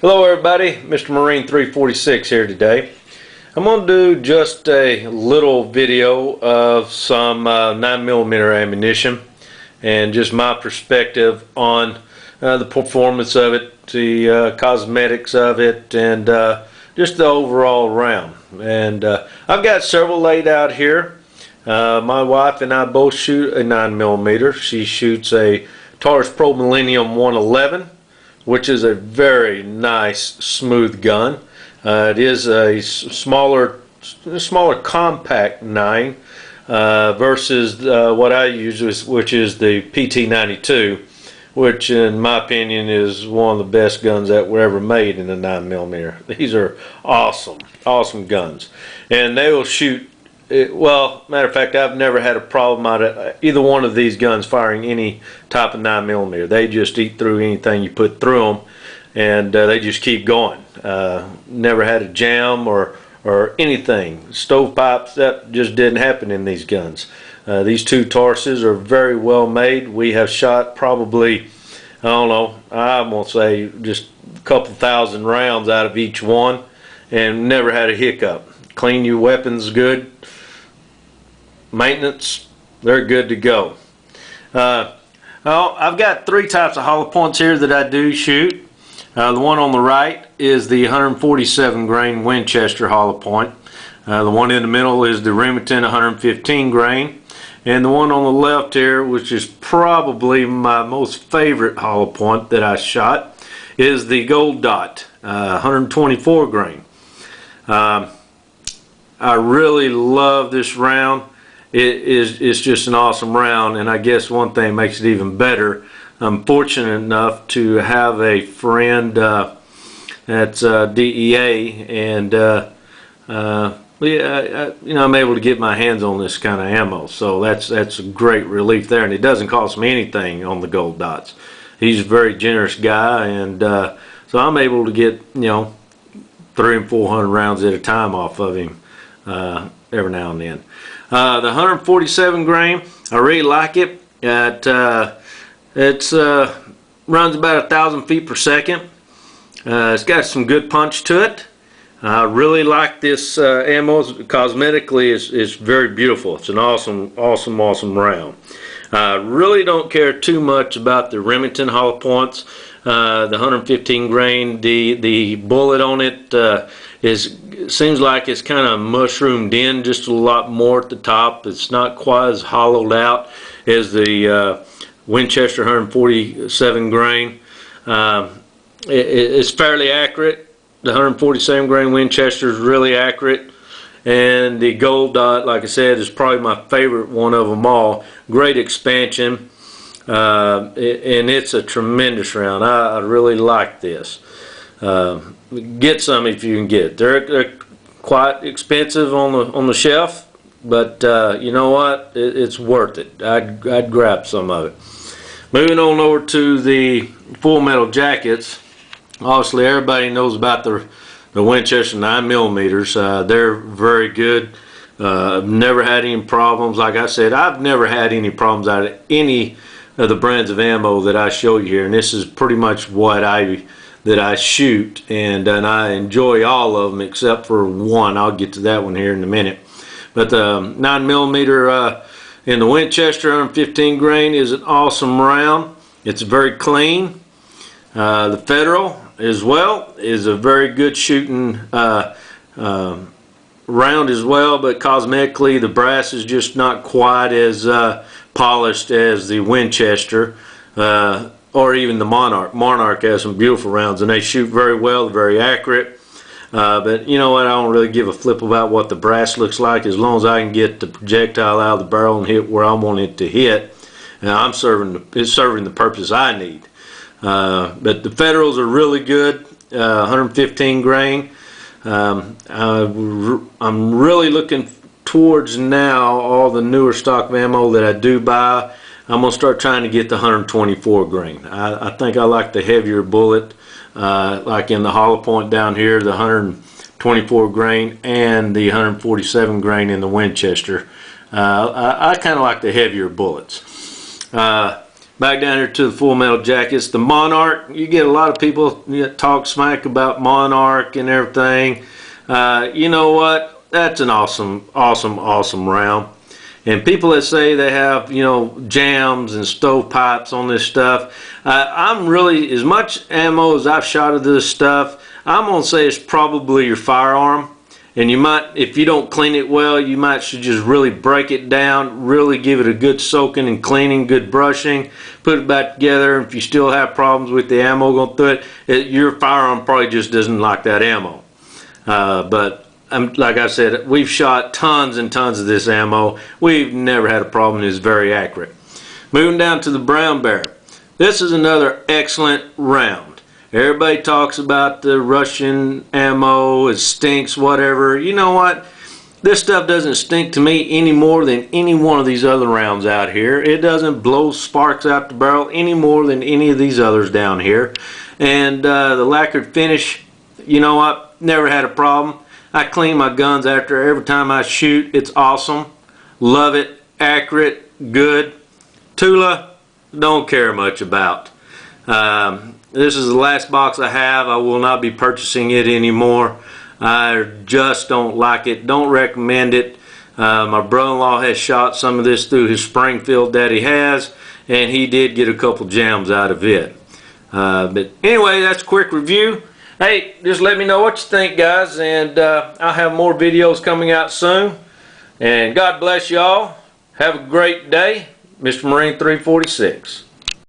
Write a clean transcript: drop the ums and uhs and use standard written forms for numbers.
Hello everybody, Mr. Marine 346 here today. I'm going to do just a little video of some 9mm ammunition and just my perspective on the performance of it, the cosmetics of it, and just the overall round. And I've got several laid out here. My wife and I both shoot a 9mm. She shoots a Taurus Pro Millennium 111, which is a very nice smooth gun. It is a smaller compact 9 versus what I use, which is the PT92, which in my opinion is one of the best guns that were ever made in the 9mm. These are awesome guns, and they will shoot. Well, matter of fact, I've never had a problem out of either one of these guns firing any type of 9mm. They just eat through anything you put through them, and they just keep going. Never had a jam or anything. Stovepipes, that just didn't happen in these guns. These two Tauruses are very well made. We have shot probably, I don't know, I'm going to say just a couple thousand rounds out of each one, and never had a hiccup. Clean your weapons good. Maintenance, they're good to go. I've got three types of hollow points here that I do shoot. The one on the right is the 147 grain Winchester hollow point. The one in the middle is the Remington 115 grain, and the one on the left here, which is probably my most favorite hollow point that I shot, is the Gold Dot 124 grain. I really love this round. It's just an awesome round, and I guess one thing makes it even better. I'm fortunate enough to have a friend that's DEA, and I'm able to get my hands on this kind of ammo, so that's a great relief there, and it doesn't cost me anything on the Gold Dots. He's a very generous guy, and so I'm able to get 300 and 400 rounds at a time off of him every now and then. The 147 grain, I really like it. It runs about 1,000 feet per second. It's got some good punch to it. I really like this ammo. Cosmetically, it's very beautiful. It's an awesome round. I really don't care too much about the Remington hollow points. The 115 grain, the bullet on it seems like it's kind of mushroomed in just a lot more at the top. It's not quite as hollowed out as the Winchester 147 grain. It's fairly accurate. The 147 grain Winchester is really accurate, and the Gold Dot, like I said, is probably my favorite one of them all. Great expansion, and it's a tremendous round. I really like this. Get some if you can get it. They're quite expensive on the shelf, but you know what? It's worth it. I'd grab some of it. Moving on over to the full metal jackets. Obviously, everybody knows about the Winchester 9mm. They're very good. I've never had any problems. Like I said, I've never had any problems out of any of the brands of ammo that I show you here, and this is pretty much what I shoot, and I enjoy all of them except for one. I'll get to that one here in a minute. But the 9mm in the Winchester 115 grain is an awesome round. It's very clean. The Federal as well is a very good shooting round as well, but cosmetically the brass is just not quite as polished as the Winchester or even the Monarch. Monarch has some beautiful rounds, and they shoot very well, very accurate. But you know what, I don't really give a flip about what the brass looks like, as long as I can get the projectile out of the barrel and hit where I want it to hit. It's serving the purpose I need. But the Federals are really good, 115 grain. I'm really looking towards now all the newer stock ammo that I do buy. I'm going to start trying to get the 124 grain. I think I like the heavier bullet, like in the hollow point down here, the 124 grain and the 147 grain in the Winchester. I kind of like the heavier bullets. Back down here to the full metal jackets. The Monarch, you get a lot of people talk smack about Monarch and everything. You know what? That's an awesome round. And people that say they have, jams and stovepipes on this stuff, I'm really, as much ammo as I've shot of this stuff, I'm going to say it's probably your firearm. And you might, if you don't clean it well, you might should just really break it down, really give it a good soaking and cleaning, good brushing, put it back together. If you still have problems with the ammo going through it, your firearm probably just doesn't like that ammo. But like I said, we've shot tons and tons of this ammo. We've never had a problem. It's very accurate. Moving down to the Brown Bear. This is another excellent round. Everybody talks about the Russian ammo, it stinks, whatever. You know what? This stuff doesn't stink to me any more than any one of these other rounds out here. It doesn't blow sparks out the barrel any more than any of these others down here. And the lacquered finish, you know what? Never had a problem. I clean my guns after every time I shoot. It's awesome. Love it. Accurate. Good. Tula, don't care much about. This is the last box I have. I will not be purchasing it anymore. I just don't like it. Don't recommend it. My brother-in-law has shot some of this through his Springfield that he has, and he did get a couple jams out of it. But anyway, that's a quick review. Hey, just let me know what you think, guys, and I'll have more videos coming out soon. And God bless y'all. Have a great day. Mr. Marine 346.